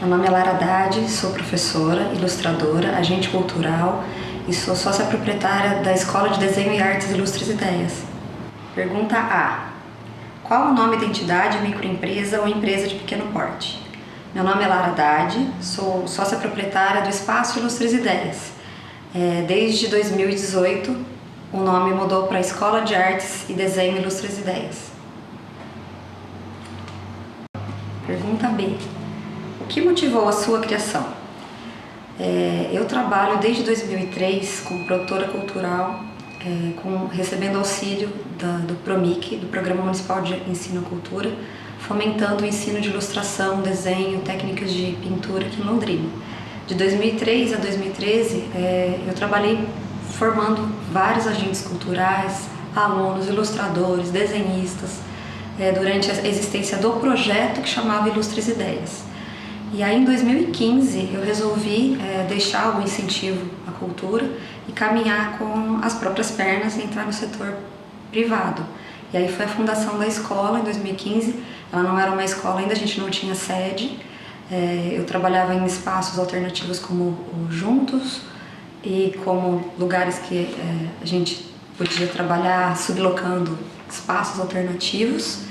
Meu nome é Lara Haddad, sou professora, ilustradora, agente cultural e sou sócia proprietária da Escola de Desenho e Artes Ilustres Ideias. Pergunta A. Qual o nome da entidade, microempresa ou empresa de pequeno porte? Meu nome é Lara Haddad, sou sócia proprietária do Espaço Ilustres Ideias. Desde 2018, o nome mudou para Escola de Artes e Desenho Ilustres Ideias. Pergunta B. O que motivou a sua criação? Eu trabalho desde 2003 como produtora cultural, recebendo auxílio do PROMIC, do Programa Municipal de Ensino à Cultura, fomentando o ensino de ilustração, desenho, técnicas de pintura aqui em Londrina. De 2003 a 2013, eu trabalhei formando vários agentes culturais, alunos, ilustradores, desenhistas, durante a existência do projeto que chamava Ilustres Ideias. E aí em 2015 eu resolvi deixar o incentivo à cultura e caminhar com as próprias pernas e entrar no setor privado. E aí foi a fundação da escola em 2015, ela não era uma escola ainda, a gente não tinha sede, eu trabalhava em espaços alternativos como o Juntos e como lugares que a gente podia trabalhar sublocando espaços alternativos.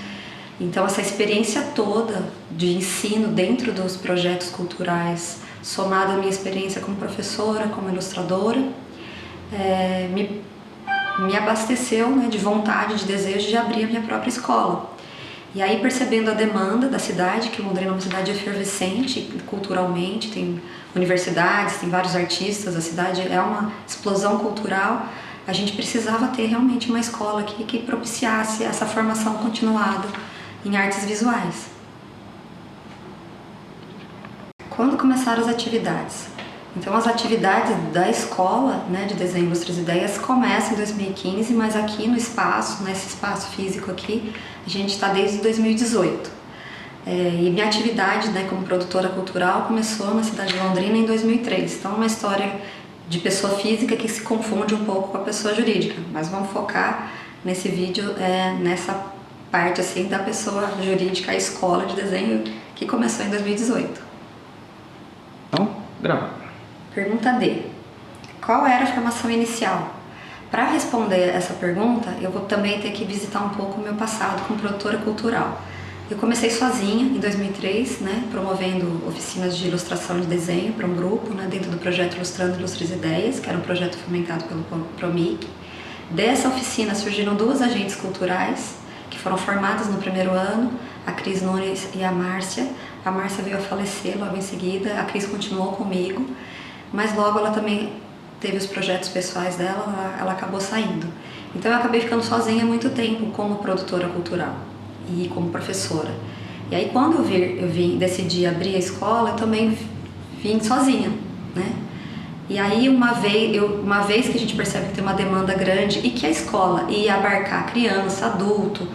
Então essa experiência toda de ensino dentro dos projetos culturais, somada à minha experiência como professora, como ilustradora, me abasteceu, de vontade, de desejo de abrir a minha própria escola. E aí, percebendo a demanda da cidade, que Londrina é uma cidade efervescente culturalmente, tem universidades, tem vários artistas, a cidade é uma explosão cultural, a gente precisava ter realmente uma escola aqui que propiciasse essa formação continuada em artes visuais. Quando começaram as atividades? Então as atividades da escola de Desenho Ilustres Ideias começam em 2015, mas aqui no espaço, nesse espaço físico aqui, a gente está desde 2018. E minha atividade como produtora cultural começou na cidade de Londrina em 2003. Então é uma história de pessoa física que se confunde um pouco com a pessoa jurídica, mas vamos focar nesse vídeo nessa parte assim da pessoa jurídica, a escola de desenho que começou em 2018. Então, grava. Pergunta D. Qual era a formação inicial? Para responder essa pergunta, eu vou também ter que visitar um pouco o meu passado como produtora cultural. Eu comecei sozinha em 2003, promovendo oficinas de ilustração e desenho para um grupo, dentro do projeto Ilustrando Ilustres Ideias, que era um projeto fomentado pelo PROMIC. Dessa oficina surgiram duas agentes culturais, que foram formadas no primeiro ano, a Cris Nunes e a Márcia. A Márcia veio a falecer logo em seguida, a Cris continuou comigo, mas logo ela também teve os projetos pessoais dela, ela acabou saindo. Então eu acabei ficando sozinha há muito tempo como produtora cultural e como professora. E aí quando eu decidi abrir a escola, eu também vim sozinha, E aí uma vez que a gente percebe que tem uma demanda grande e que a escola ia abarcar criança, adulto,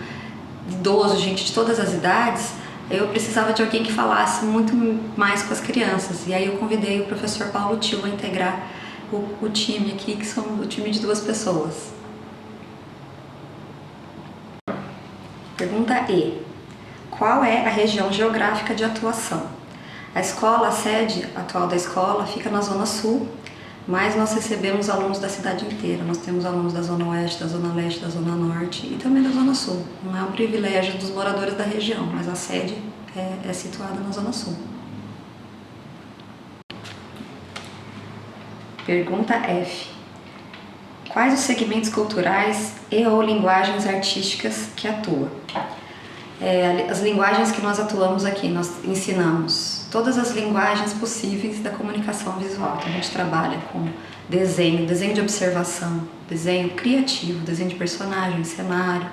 idoso, gente de todas as idades, eu precisava de alguém que falasse muito mais com as crianças. E aí eu convidei o professor Paulo Tio a integrar o time aqui, que são o time de 2 pessoas. Pergunta E. Qual é a região geográfica de atuação? A sede atual da escola fica na Zona Sul, mas nós recebemos alunos da cidade inteira. Nós temos alunos da Zona Oeste, da Zona Leste, da Zona Norte e também da Zona Sul. Não é um privilégio dos moradores da região, mas a sede é situada na Zona Sul. Pergunta F. Quais os segmentos culturais ou linguagens artísticas que atua? As linguagens que nós atuamos aqui, nós ensinamos todas as linguagens possíveis da comunicação visual. Então a gente trabalha com desenho de observação, desenho criativo, desenho de personagem, cenário,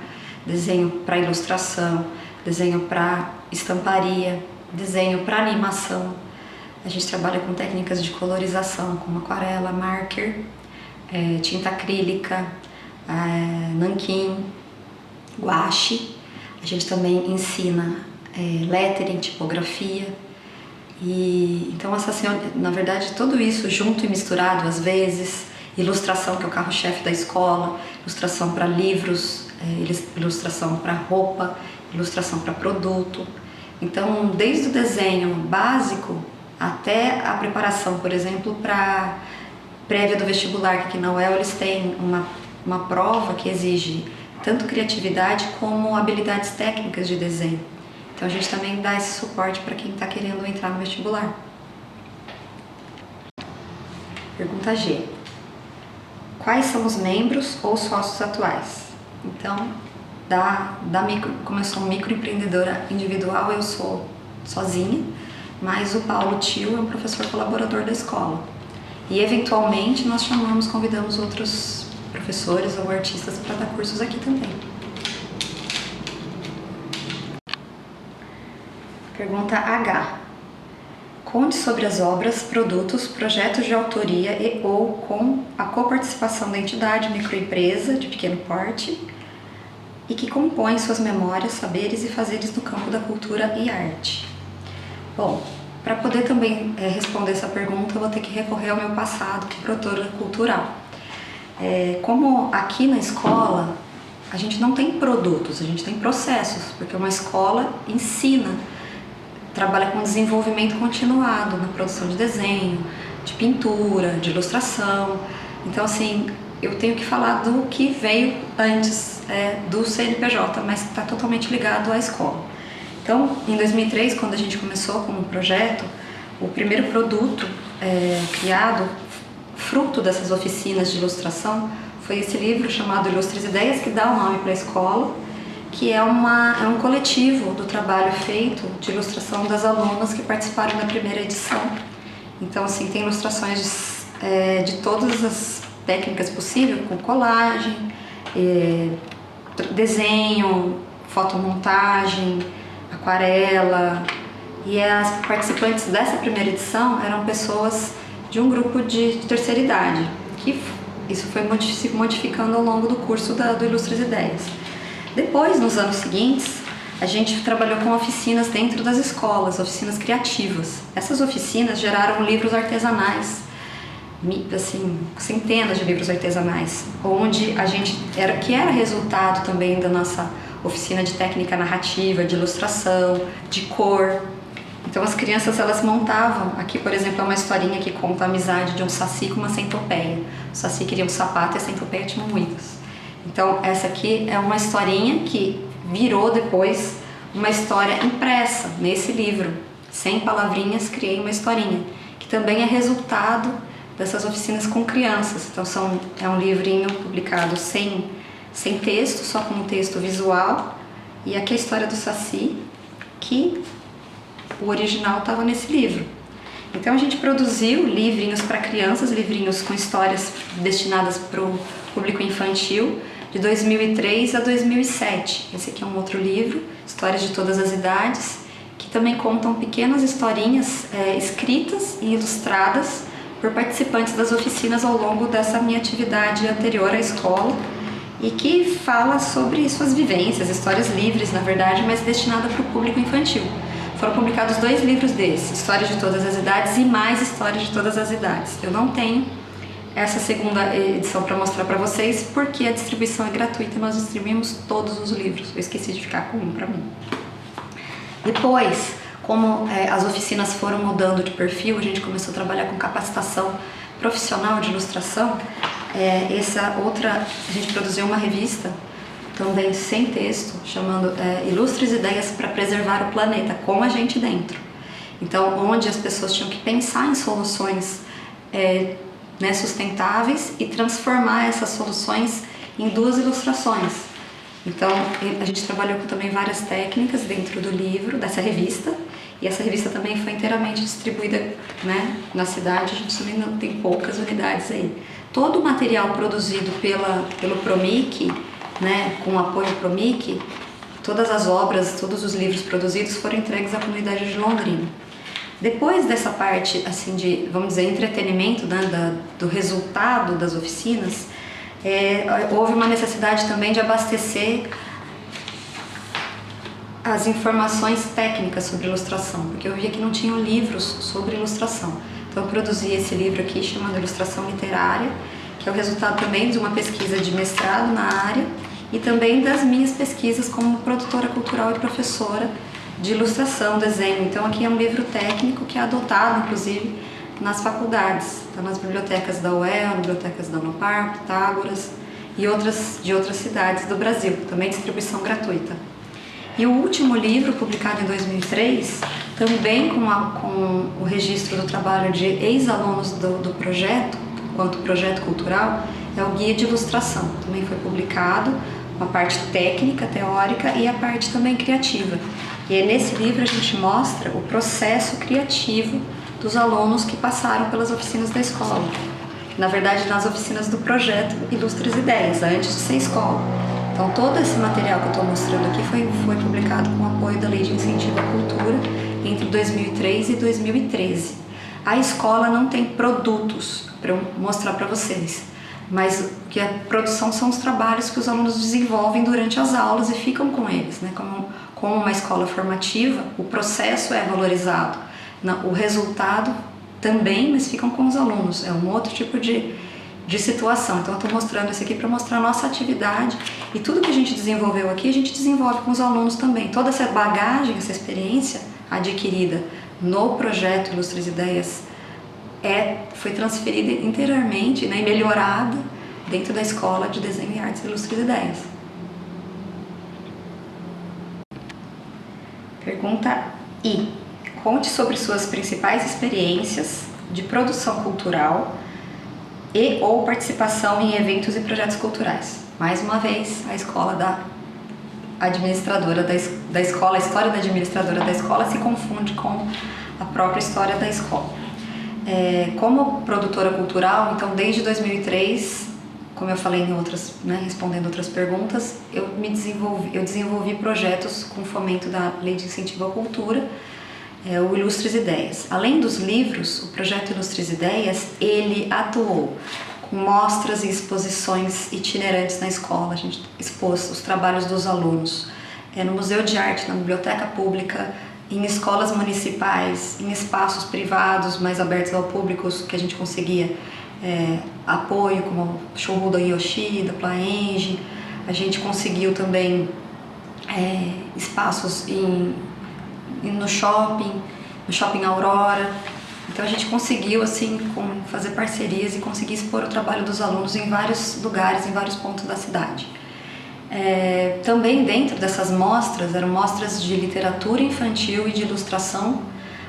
desenho para ilustração, desenho para estamparia, desenho para animação. A gente trabalha com técnicas de colorização, como aquarela, marker, tinta acrílica, nanquim, guache. A gente também ensina lettering, tipografia. Então, na verdade, tudo isso junto e misturado, às vezes, ilustração, que é o carro-chefe da escola, ilustração para livros, ilustração para roupa, ilustração para produto. Então, desde o desenho básico, até a preparação, por exemplo, para prévia do vestibular, que aqui na UEL eles têm uma prova que exige tanto criatividade como habilidades técnicas de desenho. Então a gente também dá esse suporte para quem está querendo entrar no vestibular. Pergunta G. Quais são os membros ou sócios atuais? Então, como eu sou microempreendedora individual, eu sou sozinha, mas o Paulo Tio é um professor colaborador da escola. E eventualmente nós convidamos outros professores ou artistas para dar cursos aqui também. Pergunta H. Conte sobre as obras, produtos, projetos de autoria e ou com a coparticipação da entidade, microempresa de pequeno porte e que compõem suas memórias, saberes e fazeres no campo da cultura e arte. Bom, para poder também responder essa pergunta, eu vou ter que recorrer ao meu passado como produtora cultural. Como aqui na escola, a gente não tem produtos, a gente tem processos, porque uma escola ensina, trabalha com desenvolvimento continuado na produção de desenho, de pintura, de ilustração. Então, assim, eu tenho que falar do que veio antes do CNPJ, mas está totalmente ligado à escola. Então, em 2003, quando a gente começou com um projeto, o primeiro produto criado, fruto dessas oficinas de ilustração, foi esse livro chamado Ilustres Ideias, que dá o nome para a escola, que é um coletivo do trabalho feito de ilustração das alunas que participaram da primeira edição. Então, assim, tem ilustrações de todas as técnicas possíveis, com colagem, desenho, fotomontagem, aquarela. E as participantes dessa primeira edição eram pessoas de um grupo de terceira idade, que isso foi se modificando ao longo do curso do Ilustres Ideias. Depois, nos anos seguintes, a gente trabalhou com oficinas dentro das escolas, oficinas criativas. Essas oficinas geraram livros artesanais, assim, centenas de livros artesanais, onde que era resultado também da nossa oficina de técnica narrativa, de ilustração, de cor. Então as crianças, elas montavam, aqui por exemplo é uma historinha que conta a amizade de um saci com uma centopeia. O saci queria um sapato e a centopeia tinha muitas. Então essa aqui é uma historinha que virou depois uma história impressa nesse livro. 100 palavrinhas, criei uma historinha, que também é resultado dessas oficinas com crianças. Então é um livrinho publicado sem texto, só com um texto visual. E aqui é a história do saci, que o original estava nesse livro. Então a gente produziu livrinhos para crianças, livrinhos com histórias destinadas para o público infantil, de 2003 a 2007. Esse aqui é um outro livro, Histórias de Todas as Idades, que também contam pequenas historinhas escritas e ilustradas por participantes das oficinas ao longo dessa minha atividade anterior à escola, e que fala sobre suas vivências, histórias livres, na verdade, mas destinada para o público infantil. Foram publicados 2 livros desses, Histórias de Todas as Idades e mais Histórias de Todas as Idades. Eu não tenho essa segunda edição para mostrar para vocês, porque a distribuição é gratuita, nós distribuímos todos os livros. Eu esqueci de ficar com um para mim. Depois, como as oficinas foram mudando de perfil, a gente começou a trabalhar com capacitação profissional de ilustração. A gente produziu uma revista, também sem texto, chamando Ilustres Ideias para Preservar o Planeta, com a gente dentro. Então, onde as pessoas tinham que pensar em soluções sustentáveis e transformar essas soluções em 2 ilustrações. Então, a gente trabalhou com também várias técnicas dentro do livro, dessa revista, e essa revista também foi inteiramente distribuída, na cidade. A gente também não tem poucas unidades aí. Todo o material produzido pelo Promic, com o apoio do Promic, todas as obras, todos os livros produzidos foram entregues à comunidade de Londrina. Depois dessa parte, assim, de, vamos dizer, entretenimento, do resultado das oficinas, houve uma necessidade também de abastecer as informações técnicas sobre ilustração, porque eu via que não tinham livros sobre ilustração. Então eu produzi esse livro aqui, chamado Ilustração Literária, que é o resultado também de uma pesquisa de mestrado na área e também das minhas pesquisas como produtora cultural e professora de ilustração, desenho. Então aqui é um livro técnico que é adotado, inclusive, nas faculdades, tá nas bibliotecas da UEL, bibliotecas da Unopar, Pitágoras e de outras cidades do Brasil, também distribuição gratuita. E o último livro, publicado em 2003, também com o registro do trabalho de ex-alunos do projeto, quanto projeto cultural, é o Guia de Ilustração. Também foi publicado a parte técnica, teórica e a parte também criativa. E aí, nesse livro a gente mostra o processo criativo dos alunos que passaram pelas oficinas da escola. Na verdade, nas oficinas do projeto Ilustres Ideias, antes de ser escola. Então, todo esse material que eu estou mostrando aqui foi publicado com o apoio da Lei de Incentivo à Cultura entre 2003 e 2013. A escola não tem produtos para eu mostrar para vocês, mas o que a produção são os trabalhos que os alunos desenvolvem durante as aulas e ficam com eles, né? Como uma escola formativa, o processo é valorizado, o resultado também, mas ficam com os alunos. É um outro tipo de situação. Então eu estou mostrando isso aqui para mostrar a nossa atividade e tudo que a gente desenvolveu aqui, a gente desenvolve com os alunos também. Toda essa bagagem, essa experiência adquirida no projeto Ilustres Ideias foi transferida inteiramente, né, e melhorada dentro da Escola de Desenho e Artes Ilustres Ideias. Pergunta I. Conte sobre suas principais experiências de produção cultural e ou participação em eventos e projetos culturais. Mais uma vez, a escola da administradora da escola, a história da administradora da escola se confunde com a própria história da escola. Como produtora cultural, então desde 2003, como eu falei em outras, né, respondendo outras perguntas, eu desenvolvi projetos com fomento da Lei de Incentivo à Cultura, o Ilustres Ideias. Além dos livros, o projeto Ilustres Ideias, ele atuou com mostras e exposições itinerantes na escola. A gente expôs os trabalhos dos alunos no Museu de Arte, na Biblioteca Pública, em escolas municipais, em espaços privados mais abertos ao público, que a gente conseguia apoio, como o Showroom da Yoshi, da Plaenge. A gente conseguiu também espaços no shopping Aurora. Então a gente conseguiu assim fazer parcerias e conseguir expor o trabalho dos alunos em vários lugares, em vários pontos da cidade. Também dentro dessas mostras, eram mostras de literatura infantil e de ilustração.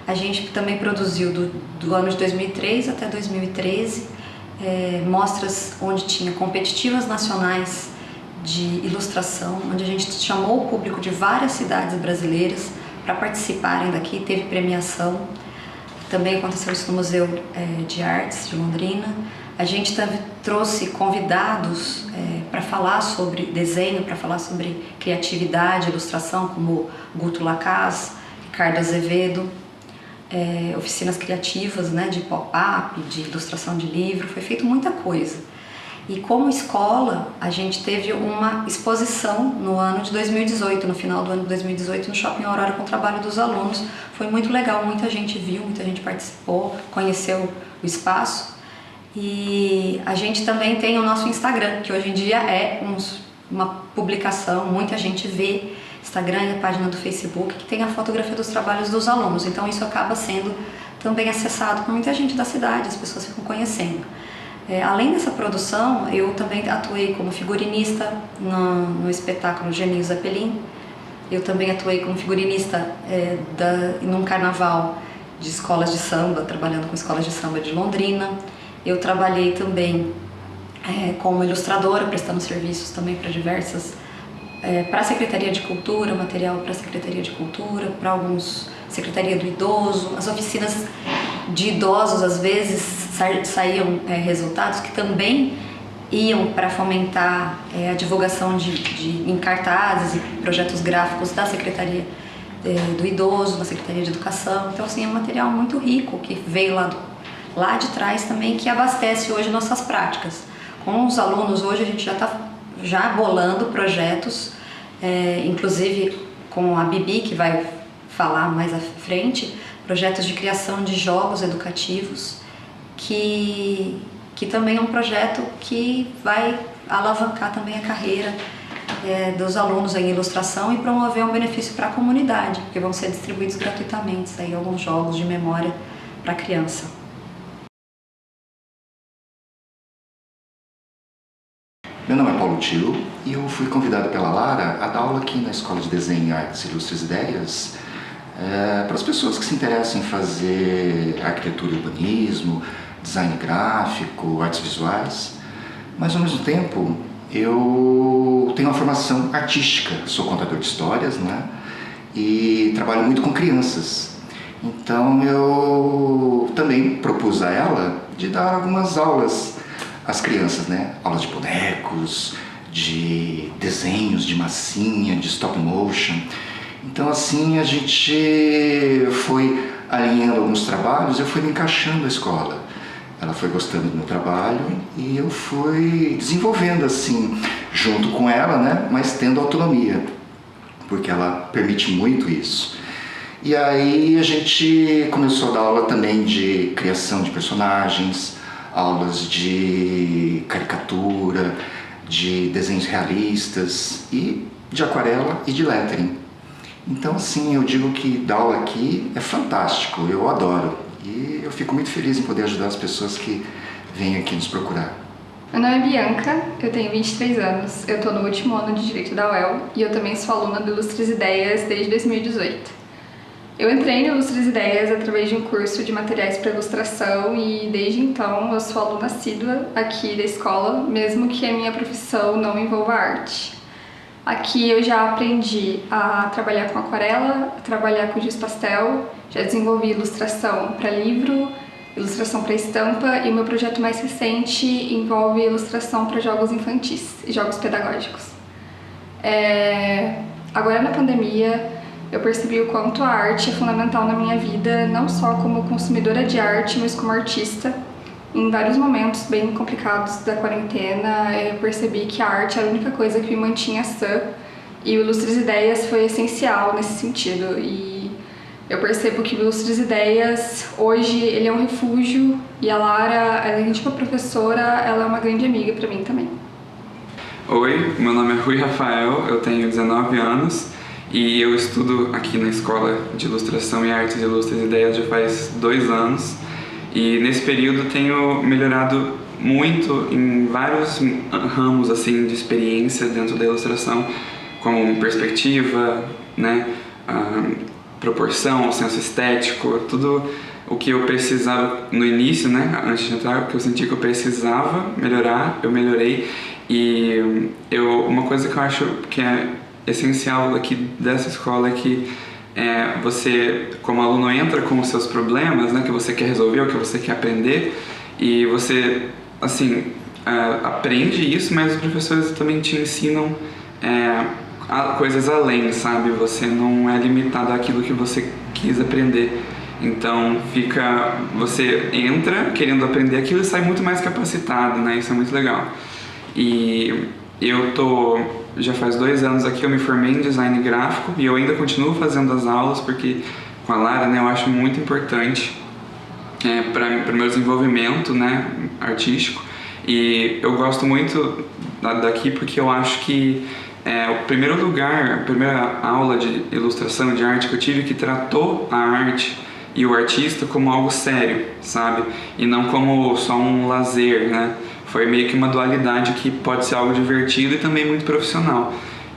A gente também produziu do ano de 2003 até 2013 mostras onde tinha competitivas nacionais de ilustração, onde a gente chamou o público de várias cidades brasileiras para participarem daqui, teve premiação. Também aconteceu isso no Museu de Artes de Londrina. A gente também trouxe convidados para falar sobre desenho, para falar sobre criatividade, ilustração, como Guto Lacaz, Ricardo Azevedo, oficinas criativas, né, de pop-up, de ilustração de livro. Foi feito muita coisa. E como escola, a gente teve uma exposição no ano de 2018, no final do ano de 2018, no Shopping Aurora, com o trabalho dos alunos. Foi muito legal, muita gente viu, muita gente participou, conheceu o espaço. E a gente também tem o nosso Instagram, que hoje em dia é uma publicação, muita gente vê. Instagram e a página do Facebook, que tem a fotografia dos trabalhos dos alunos. Então isso acaba sendo também acessado por muita gente da cidade, as pessoas ficam conhecendo. Além dessa produção, eu também atuei como figurinista no espetáculo Genio Zeppelin. Eu também atuei como figurinista num carnaval de escolas de samba, trabalhando com escolas de samba de Londrina. Eu trabalhei também como ilustradora, prestando serviços também para diversas, para a Secretaria de Cultura, material para a Secretaria de Cultura, para alguns Secretaria do Idoso. As oficinas de idosos, às vezes, saíam resultados que também iam para fomentar a divulgação em cartazes e projetos gráficos da Secretaria do Idoso, da Secretaria de Educação. Então, assim, é um material muito rico que veio lá de trás também, que abastece hoje nossas práticas. Com os alunos, hoje a gente já está bolando projetos, inclusive com a Bibi, que vai falar mais à frente, projetos de criação de jogos educativos, que também é um projeto que vai alavancar também a carreira dos alunos em ilustração e promover um benefício para a comunidade, porque vão ser distribuídos gratuitamente aí alguns jogos de memória para a criança. Meu nome é Paulo Tio e eu fui convidado pela Lara a dar aula aqui na Escola de Desenho e Artes Ilustres Ideias para as pessoas que se interessam em fazer arquitetura e urbanismo, design gráfico, artes visuais, mas ao mesmo tempo eu tenho uma formação artística, sou contador de histórias, né? E trabalho muito com crianças. Então eu também propus a ela de dar algumas aulas às crianças, né? Aulas de bonecos, de desenhos de massinha, de stop motion. Então assim a gente foi alinhando alguns trabalhos, eu fui me encaixando na escola. Ela foi gostando do meu trabalho e eu fui desenvolvendo assim, junto com ela, né? Mas tendo autonomia, porque ela permite muito isso. E aí a gente começou a dar aula também de criação de personagens, aulas de caricatura, de desenhos realistas e de aquarela e de lettering. Então assim, eu digo que dar aula aqui é fantástico, eu adoro. E eu fico muito feliz em poder ajudar as pessoas que vêm aqui nos procurar. Meu nome é Bianca, eu tenho 23 anos, eu estou no último ano de Direito da UEL e eu também sou aluna do Ilustres Ideias desde 2018. Eu entrei no Ilustres Ideias através de um curso de materiais para ilustração e desde então eu sou aluna assídua aqui da escola, mesmo que a minha profissão não envolva arte. Aqui eu já aprendi a trabalhar com aquarela, a trabalhar com giz pastel, já desenvolvi ilustração para livro, ilustração para estampa e o meu projeto mais recente envolve ilustração para jogos infantis e jogos pedagógicos. Agora na pandemia eu percebi o quanto a arte é fundamental na minha vida, não só como consumidora de arte, mas como artista. Em vários momentos bem complicados da quarentena, eu percebi que a arte era a única coisa que me mantinha sã e o Ilustres Ideias foi essencial nesse sentido. E eu percebo que o Ilustres Ideias, hoje, ele é um refúgio e a Lara, além de uma professora, ela é uma grande amiga para mim também. Oi, meu nome é Rui Rafael, eu tenho 19 anos e eu estudo aqui na Escola de Ilustração e Artes Ilustres Ideias já faz 2 anos. E nesse período tenho melhorado muito em vários ramos assim, de experiência dentro da ilustração, como perspectiva, né, proporção, senso estético, tudo o que eu precisava no início, né, antes de entrar, o que eu senti que eu precisava melhorar, eu melhorei. E uma coisa que eu acho que é essencial aqui dessa escola é que você, como aluno, entra com os seus problemas, né, que você quer resolver, o que você quer aprender, e você, assim, aprende isso, mas os professores também te ensinam coisas além, sabe? Você não é limitado àquilo que você quis aprender. Então, você entra querendo aprender aquilo e sai muito mais capacitado, né? Isso é muito legal. E já faz 2 anos aqui, eu me formei em design gráfico e eu ainda continuo fazendo as aulas porque com a Lara, né, eu acho muito importante para o meu desenvolvimento, né, artístico. E eu gosto muito daqui porque eu acho que o primeiro lugar, a primeira aula de ilustração de arte que eu tive que tratou a arte e o artista como algo sério, sabe? E não como só um lazer, né? Foi meio que uma dualidade que pode ser algo divertido e também muito profissional.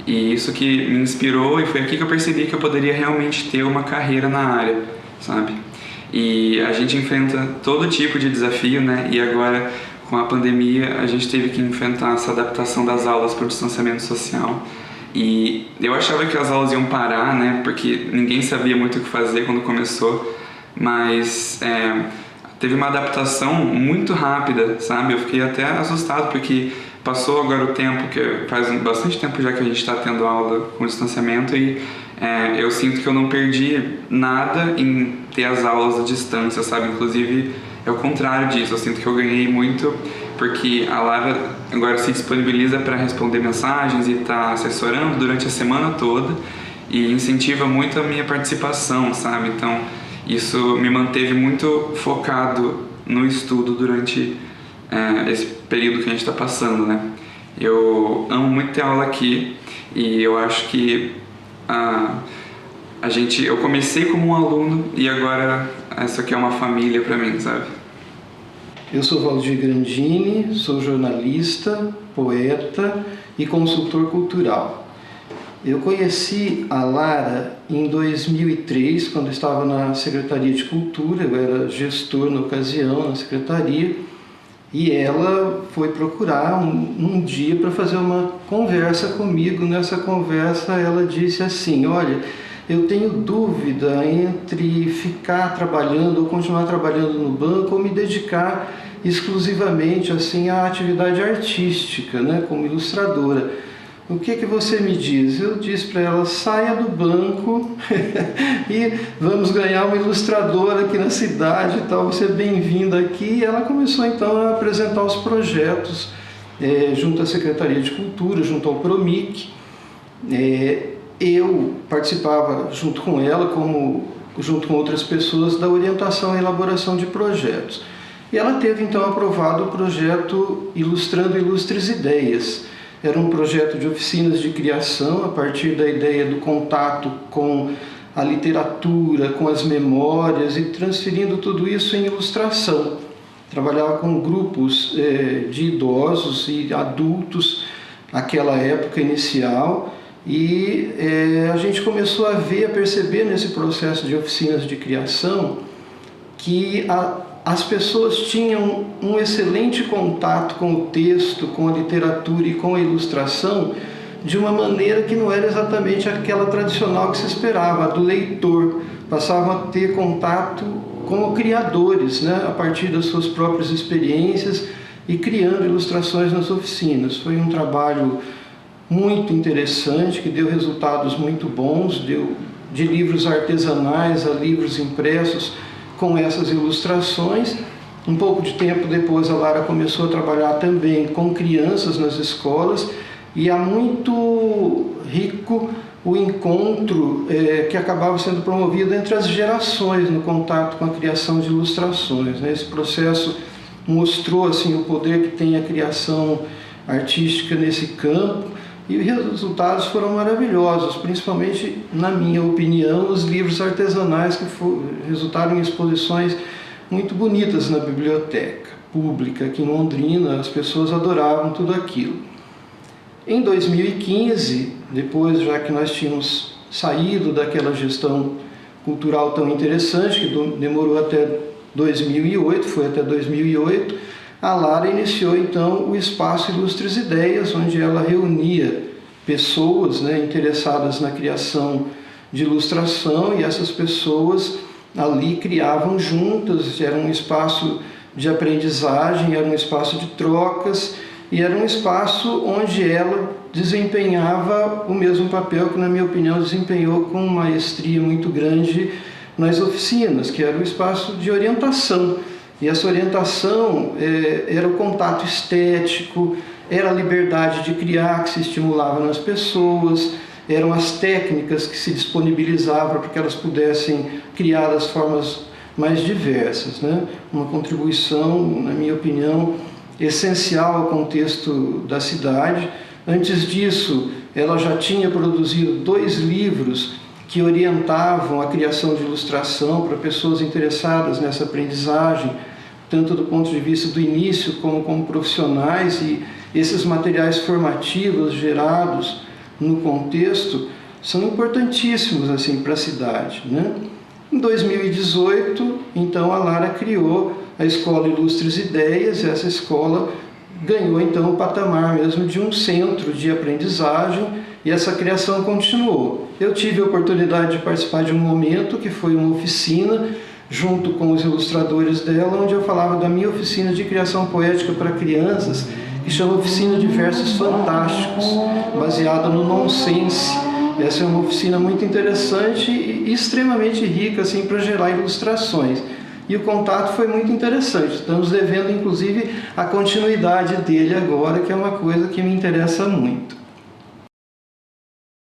E isso que me inspirou e foi aqui que eu percebi que eu poderia realmente ter uma carreira na área, sabe? E a gente enfrenta todo tipo de desafio, né? E agora, com a pandemia, a gente teve que enfrentar essa adaptação das aulas para o distanciamento social. E eu achava que as aulas iam parar, né? Porque ninguém sabia muito o que fazer quando começou, mas teve uma adaptação muito rápida, sabe? Eu fiquei até assustado porque passou agora o tempo, que faz bastante tempo já que a gente está tendo aula com distanciamento e eu sinto que eu não perdi nada em ter as aulas à distância, sabe? Inclusive é o contrário disso, eu sinto que eu ganhei muito porque a Lara agora se disponibiliza para responder mensagens e está assessorando durante a semana toda e incentiva muito a minha participação, sabe? Então isso me manteve muito focado no estudo durante esse período que a gente está passando, né? Eu amo muito ter aula aqui e eu acho que eu comecei como um aluno e agora essa aqui é uma família para mim, sabe? Eu sou Valdir Grandini, sou jornalista, poeta e consultor cultural. Eu conheci a Lara em 2003, quando eu estava na Secretaria de Cultura, eu era gestor na ocasião na Secretaria, e ela foi procurar um dia para fazer uma conversa comigo. Nessa conversa ela disse assim: olha, eu tenho dúvida entre ficar trabalhando ou continuar trabalhando no banco ou me dedicar exclusivamente assim à atividade artística, né, como ilustradora. O que você me diz? Eu disse para ela: saia do banco e vamos ganhar uma ilustradora aqui na cidade e tal, você é bem-vinda aqui. E ela começou então a apresentar os projetos junto à Secretaria de Cultura, junto ao Promic. Eu participava junto com ela, junto com outras pessoas, da orientação e elaboração de projetos. E ela teve então aprovado o projeto Ilustrando Ilustres Ideias. Era um projeto de oficinas de criação a partir da ideia do contato com a literatura, com as memórias e transferindo tudo isso em ilustração. Trabalhava com grupos de idosos e adultos naquela época inicial e a gente começou a perceber nesse processo de oficinas de criação que as pessoas tinham um excelente contato com o texto, com a literatura e com a ilustração de uma maneira que não era exatamente aquela tradicional que se esperava, a do leitor. Passavam a ter contato com criadores, né, a partir das suas próprias experiências e criando ilustrações nas oficinas. Foi um trabalho muito interessante, que deu resultados muito bons, deu de livros artesanais a livros impressos com essas ilustrações. Um pouco de tempo depois a Lara começou a trabalhar também com crianças nas escolas e é muito rico o encontro que acabava sendo promovido entre as gerações no contato com a criação de ilustrações, né? Esse processo mostrou assim, o poder que tem a criação artística nesse campo e os resultados foram maravilhosos, principalmente, na minha opinião, os livros artesanais que resultaram em exposições muito bonitas na biblioteca pública aqui em Londrina. As pessoas adoravam tudo aquilo. Em 2015, depois, já que nós tínhamos saído daquela gestão cultural tão interessante, que demorou até 2008, foi até 2008, a Lara iniciou então o Espaço Ilustres Ideias, onde ela reunia pessoas, né, interessadas na criação de ilustração, e essas pessoas ali criavam juntas. Era um espaço de aprendizagem, era um espaço de trocas e era um espaço onde ela desempenhava o mesmo papel que, na minha opinião, desempenhou com maestria muito grande nas oficinas, que era o espaço de orientação. E essa orientação era o contato estético, era a liberdade de criar que se estimulava nas pessoas, eram as técnicas que se disponibilizavam para que elas pudessem criar das formas mais diversas, né? Uma contribuição, na minha opinião, essencial ao contexto da cidade. Antes disso, ela já tinha produzido 2 livros que orientavam a criação de ilustração para pessoas interessadas nessa aprendizagem, tanto do ponto de vista do início como profissionais, e esses materiais formativos gerados no contexto são importantíssimos assim, para a cidade, né? Em 2018, então, a Lara criou a Escola Ilustres Ideias. Essa escola ganhou então o patamar mesmo de um centro de aprendizagem e essa criação continuou. Eu tive a oportunidade de participar de um momento que foi uma oficina junto com os ilustradores dela, onde eu falava da minha oficina de criação poética para crianças, que chama Oficina de Versos Fantásticos, baseada no nonsense. Essa é uma oficina muito interessante e extremamente rica assim, para gerar ilustrações. E o contato foi muito interessante. Estamos devendo, inclusive, a continuidade dele agora, que é uma coisa que me interessa muito.